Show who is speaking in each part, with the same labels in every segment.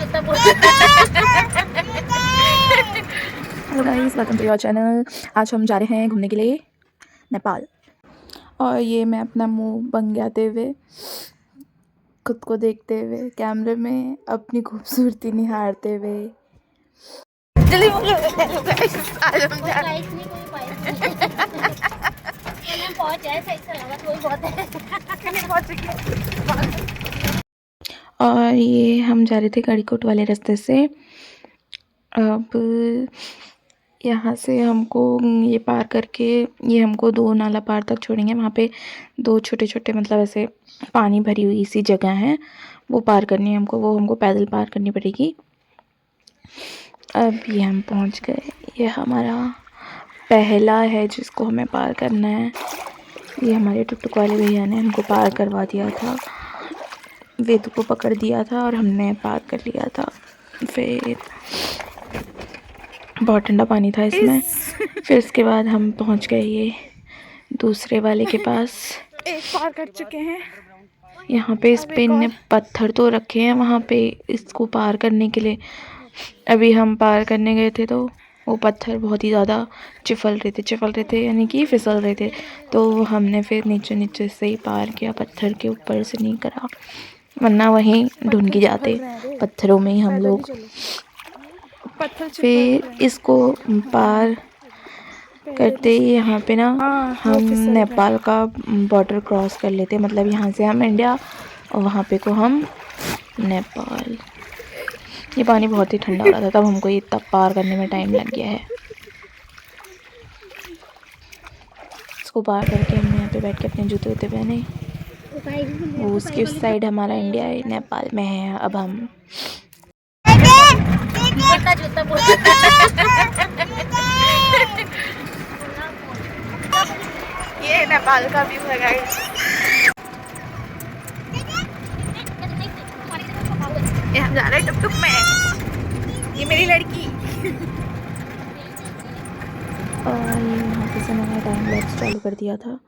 Speaker 1: Hello guys, welcome to your channel. आज हम जा रहे हैं घूमने के लिए नेपाल। और ये मैं अपना मुंह बंगाते हुए, खुद को देखते हुए कैमरे में अपनी खूबसूरती निहारते हुए जल्दी आज हम जा रहे और ये हम जा रहे थे गढ़ीकोट वाले रास्ते से। अब यहाँ से हमको ये पार करके ये हमको 2 नाला पार तक छोड़ेंगे। वहाँ पे 2 छोटे छोटे मतलब ऐसे पानी भरी हुई सी जगह है, वो पार करनी है हमको। वो हमको पैदल पार करनी पड़ेगी। अब ये हम पहुँच गए। ये हमारा पहला है जिसको हमें पार करना है। ये हमारे टुकटुक वाले भैया ने हमको पार करवा दिया था। वेदू को पकड़ दिया था और हमने पार कर लिया था। फिर बहुत ठंडा पानी था इसमें। फिर उसके बाद हम पहुंच गए ये दूसरे वाले के पास। एक पार कर चुके हैं। यहाँ पे इस पे इनने पत्थर तो रखे हैं वहाँ पे इसको पार करने के लिए। अभी हम पार करने गए थे तो वो पत्थर बहुत ही ज़्यादा चिफल रहे थे यानी कि फिसल रहे थे। तो हमने फिर नीचे से ही पार किया, पत्थर के ऊपर से नहीं करा, वरना वहीं ढूंढ के जाते पत्थरों में ही हम लोग। फिर इसको पार करते ही यहाँ पे ना हम नेपाल का बॉर्डर क्रॉस कर लेते। मतलब यहाँ से हम इंडिया और वहाँ पे को हम नेपाल। ये पानी बहुत ही ठंडा हो रहा था, तब हमको ये तब पार करने में टाइम लग गया है। इसको पार करके हमने यहाँ पे बैठ के अपने जूते वूते पहने। वो उसकी उस साइड हमारा इंडिया है, नेपाल में है। अब हम ये नेपाल का व्यू है गाइस। ये हम जा रहे हैं टुकटुक में। ये मेरी लड़की। और ये यहाँ पे से मैंने टाइम लैप्स चालू कर दिया था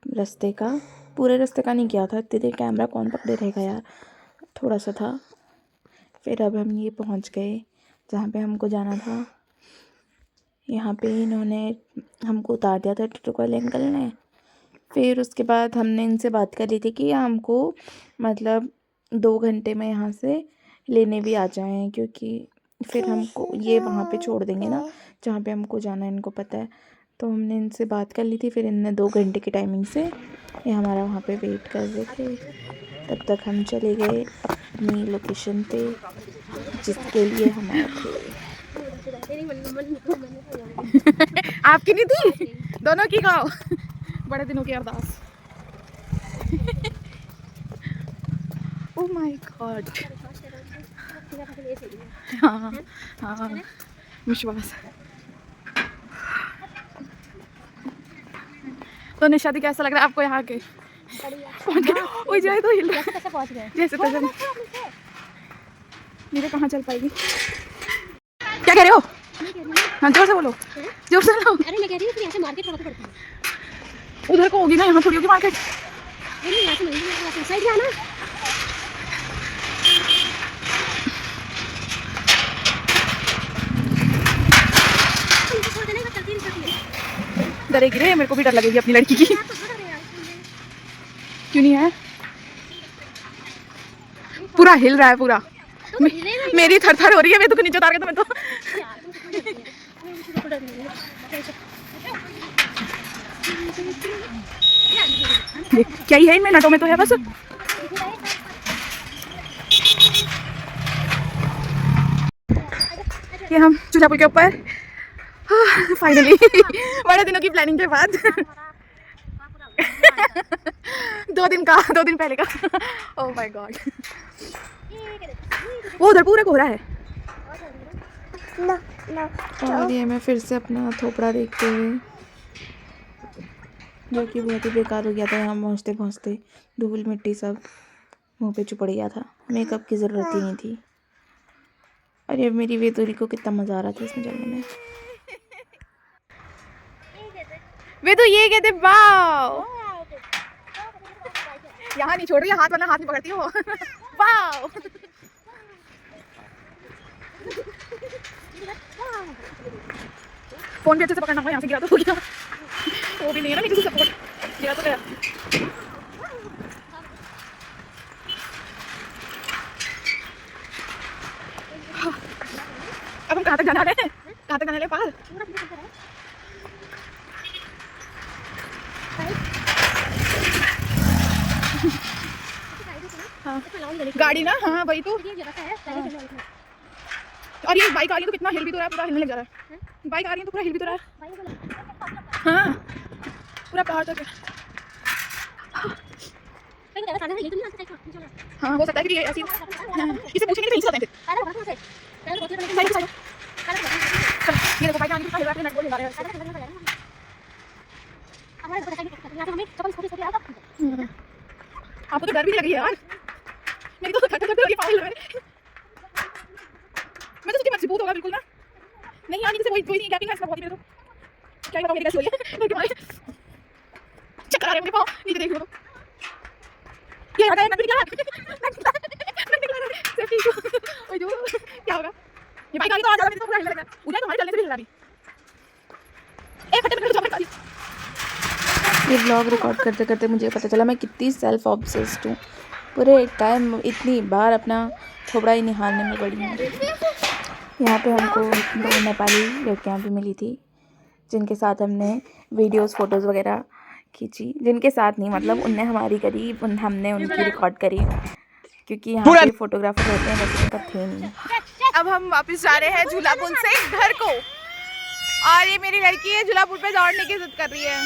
Speaker 1: रास्ते का। पूरे रास्ते का नहीं किया था, इतनी देर कैमरा कौन पकड़े रहेगा यार, थोड़ा सा था। फिर अब हम ये पहुँच गए जहाँ पे हमको जाना था। यहाँ पे इन्होंने हमको उतार दिया था टुकटुक वाले अंकल ने। फिर उसके बाद हमने इनसे बात कर ली थी कि हमको मतलब 2 घंटे में यहाँ से लेने भी आ जाएं, क्योंकि फिर हमको ये वहाँ पे छोड़ देंगे ना जहाँ पे हमको जाना है, इनको पता है। तो हमने इनसे बात कर ली थी। फिर इनने 2 घंटे की टाइमिंग से ये हमारा वहाँ पे वेट कर रहे थे। तब तक हम चले गए अपनी लोकेशन पे जिसके लिए हम आए थे। आपकी नहीं थी, दोनों की खाओ। बड़े दिनों की अरदास। Oh my God. हाँ हाँ, विश्वास। तो निशादी कैसा लग रहा है आपको यहाँ के? पहुँच गए। ओए जाए तो हिल जैसे तैसे। मेरे कहाँ चल पाएगी? क्या कह रहे हो? हाँ जोर से बोलो, जोर से बोलो। अरे मैं कह रही हूँ यहाँ से मार्केट कहाँ पड़ती है? उधर को होगी ना, यहाँ थोड़ी होगी मार्केट। यहाँ से साइड में आना। डरेगी रे, मेरे को भी डर लगेगी अपनी लड़की की। क्यों नहीं है? पूरा हिल रहा है पूरा। मेरी थर-थर हो रही है। मैं तो नीचे उतार के तो मैं तो क्या ही है इनमें, नटों में तो है बस। ये हम चूचापुर के ऊपर फाइनली बड़े दिनों की प्लानिंग के बाद 2 दिन पहले का। ओह माय गॉड, वो उधर पूरा कोहरा है। और ये मैं फिर से अपना थोपड़ा देखते हुए, जो कि बहुत ही बेकार हो गया था। यहाँ पहुँचते पहुँचते धूल मिट्टी सब मुँह पे चुपड़ गया था। मेकअप की ज़रूरत ही नहीं थी। अरे मेरी वेदुरी को कितना मज़ा आ रहा था इसमें चलने में। वेदु ये कहते वाओ। यहाँ नहीं छोड़ रही, हाथ वाला हाथ नहीं पकड़ती हो। वाओ। फ़ोन भी अच्छे से पकड़ना होगा, यहाँ से गिरा तो हो गया, वो भी नहीं है ना नीचे से सपोर्ट, गिरा तो गया। अब हम कहाँ तक जाने वाले हैं? कहाँ तक जाने वाले पार? हाँ गाड़ी ना, हाँ वही तो। और ये बाइक आ रही है तो कितना हिल भी तो रहा है, पूरा हिलने लग जा रहा है। बाइक आ रही है तो पूरा हिल भी तो रहा है। हाँ पूरा पहाड़ तक। हाँ हो सकता है कि ऐसी इसे पूछेंगे तो नहीं सकते। ये देखो बाइक आने के बाद नट बोल हिला रहे हैं। आपको तो डर भी लग रही है यार, मेरी तो थक थक रही पागल लग रही है। मैं तो सोची मजबूत होगा बिल्कुल ना, नहीं यार जैसे वही नहीं गैपिंग है इसका बहुत ही, मेरे तो क्या ही बताऊं मेरी कैसी हो रही है। चक्कर आ रहे हैं मुझे, पाँव नीचे देख लो तो ये हटा है नट निकला सेफ्टी ओए जो क्या होगा। ये बाइक आ गई तो और ज्यादा मेरे को पूरा हिलने लग रहा है, उधर तुम्हारे चलने से भी हिल रहा अभी। एक फटे में जॉब कर। ये व्लॉग रिकॉर्ड करते करते मुझे पता चला मैं कितनी सेल्फ ऑब्सेस्ड हूँ। पूरे टाइम इतनी बार अपना थोबड़ा ही निहारने में पड़ी हूँ। यहाँ पे हमको 2 नेपाली लड़कियाँ भी मिली थी जिनके साथ हमने वीडियोस फ़ोटोज़ वगैरह खींची। जिनके साथ नहीं मतलब उनने हमारी करी, हमने उनकी रिकॉर्ड करी, क्योंकि यहाँ पे फोटोग्राफर रहते हैं, वैसे उनका थे नहीं। अब हम वापस जा रहे हैं झूला पुल से घर को, और ये मेरी लड़की है झूला पुल पे दौड़ने की जिद कर रही है।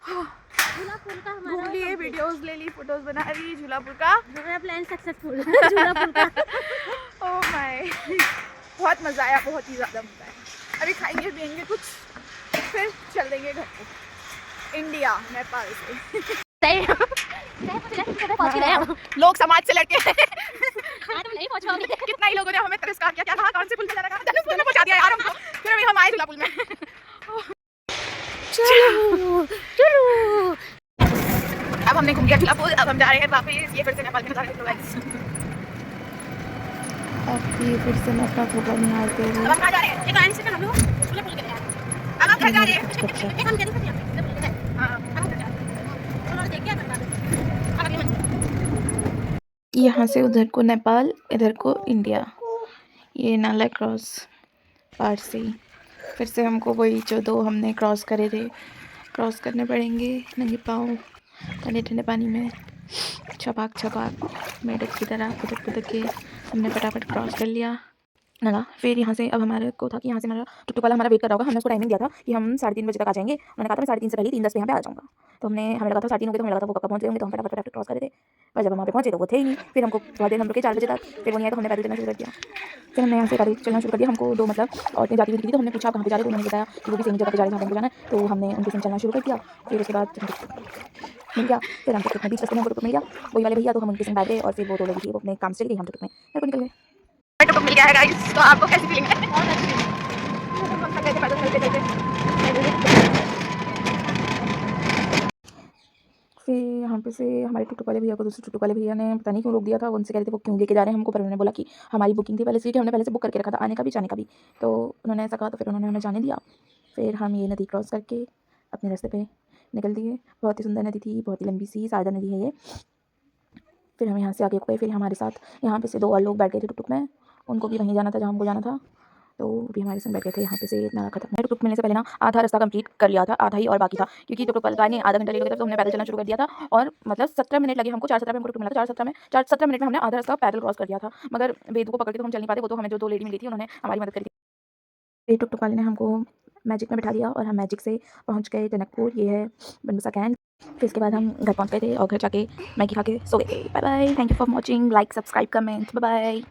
Speaker 1: घूम लिए, वीडियोस ले ली, फोटोज बना रही, झूला पुल का
Speaker 2: प्लान सक्सेसफुल। झूला पुल का
Speaker 1: ओह माय, बहुत मज़ा आया, बहुत ही ज़्यादा मज़ा आया। अभी खाएंगे पिएंगे कुछ, फिर चल देंगे घर को, इंडिया नेपाल से। लोग समाज से लड़के कितना ही लोगों ने हमें तिरस्कार किया, क्या कहा कौन से पुल पे जाना, कहा पुल में पहुंचा दिया यार हमको, फिर अभी हम आए झूला पुल में।
Speaker 2: चलो चलो
Speaker 1: अब हमने घूम लिया झूला पुल, अब हम जा रहे हैं वापस, ये फिर से नेपाल में जा रहे हैं। अब ये फिर से मैं अपना फोटो निहारते हुए अब हम कहाँ जा रहे हैं? एक लाइन से हम लोग झूला पुल के लिए अब हम घर जा रहे हैं। एक हम कैसे करते हैं? हां अब हम जा रहे हैं और देख क्या करना है। यहाँ से उधर को नेपाल, इधर को इंडिया, ये नाला क्रॉस पार से फिर से हमको वही जो 2 हमने क्रॉस करे थे क्रॉस करने पड़ेंगे नंगे पाँव ठंडे ठंडे पानी में, छपाक छपाक मेढक की तरह पुदक पुदक के हमने फटाफट क्रॉस कर लिया नाला। फिर यहाँ से अब हमारे को था कि यहाँ से हमारा टुकटुक वाला हमारा वेट कर रहा होगा। हमने उसको टाइमिंग दिया था कि हम 3:30 बजे तक आ जाएंगे। मैंने कहा था मैं 3:30 से पहले 3:10 पे यहाँ पे आ जाऊँगा। तो हमें लगा था 3:30 हो गए, तो हमें लगा था वो कब पहुँच जाएंगे, तो हम फटाफट क्रॉस कर रहे थे। पर जब हम वहाँ पे पहुँचे तो वो थे ही नहीं। फिर हमको बहुत देर हम रुके 4 बजे तक, फिर वो नहीं आया तो हमने पैदल चलना शुरू कर दिया। फिर हमने यहाँ से पैदल चलना शुरू कर दिया। हमको 2 मतलब औरतें जाती हुई दिखी, तो हमने पूछा कहाँ पे जा रहे, तो उन्होंने बताया कि वो भी सेम जगह पे जा रहे हैं जहाँ हमको जाना है। तो हमने उनके संग चलना शुरू कर दिया। फिर उसके बाद मिल गया, फिर हम टुकटुक में बीच रास्ते में हमको टुकटुक मिल गया, वही वाले भैया। तो हम उनके संग बैठ गए और फिर वो 2 लड़की थी वो अपने काम से चली गई, हम टुकटुक में घर को निकल गए। टुकटुक मिल गया है गाइस, तो आपको कैसी फीलिंग है? बहुत अच्छी है। हम थक गए थे पैदल चलते चलते। फिर यहाँ पे से हमारे टुकटुक वाले भैया को दूसरे टुकटुक वाले भैया ने पता नहीं क्यों रोक दिया था। उनसे कह रहे थे वो क्यों लेके जा रहे हैं हमको, पर उन्होंने बोला कि हमारी बुकिंग थी पहले से, हमने पहले से बुक करके रखा था, आने का भी जाने का भी। तो उन्होंने ऐसा कहा, तो फिर उन्होंने हमें जाने दिया। फिर हम ये नदी क्रॉस करके अपने रास्ते पे निकल दिए। बहुत ही सुंदर नदी थी, बहुत ही लंबी सी शारदा नदी है ये। फिर हम यहाँ से आगे गए। फिर हमारे साथ यहाँ पे से 2 और लोग बैठ गए थे टुकटुक में, उनको भी वहीं जाना था जहाँ हमको जाना था, तो वो भी हमारे संग बैठ गए थे। यहाँ पे से इतना खत्म। मैं टुकटुक मिलने से पहले ना आधा रास्ता कंप्लीट कर लिया था, आधा ही और बाकी था, क्योंकि टुकटुक वाला नहीं आधा घंटा लेट हो गया था, तो हमने पैदल चलना शुरू कर दिया था। और मतलब 17 मिनट लगे हमको, 4:17 में हमको टुकटुक मिला था, 4:17 मिनट में हमने आधा रास्ता पैदल क्रॉस कर दिया था। मगर वेदू को पकड़ के तो हम चल नहीं पाते, वो तो हमें जो 2 लेडी मिली थी उन्होंने हमारी मदद करी थी। फिर टुकटुक वाले ने हमको मैजिक में बिठा दिया और हम मैजिक से पहुँच गए जनकपुर, ये है बनबसा कैंट। फिर इसके बाद हम घर पहुँच गए थे और घर जाके मैगी खा के सो गए थे। Bye bye, thank you for watching, like subscribe comment, bye bye.